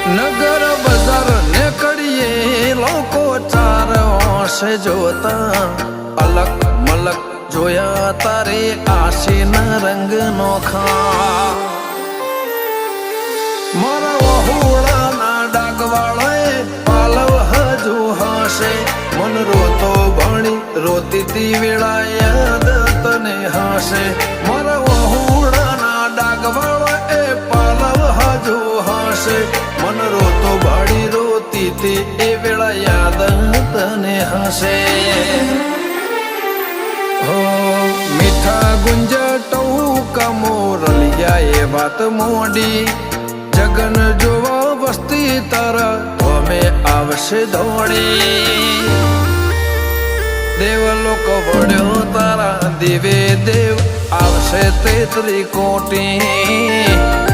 નગર બજાર નીકળીએ લોકો ચાર ઓશે જોતા અલગ મલક જોયા તારે આશીના રંગ નોખા મારા વહુડાના ડાગવાળાએ પાલવ હજુ હશે મન રોતો ભણી રોતી તી વેળા યાદ તને હશે મારા વહુડાના ડાગવાળાએ પાલવ હજુ હશે મન રોતો ભાડી રોતી તી એ વેળા યાદ તને હશે હો મીઠા ગુંજટો કમોરલિયા એ વાત મોડી જગન જોવા વસ્તી તારા અમે આવશે દોડી દેવલોક વડ્યો તારા દિવે દેવ આવશે 33 કોટી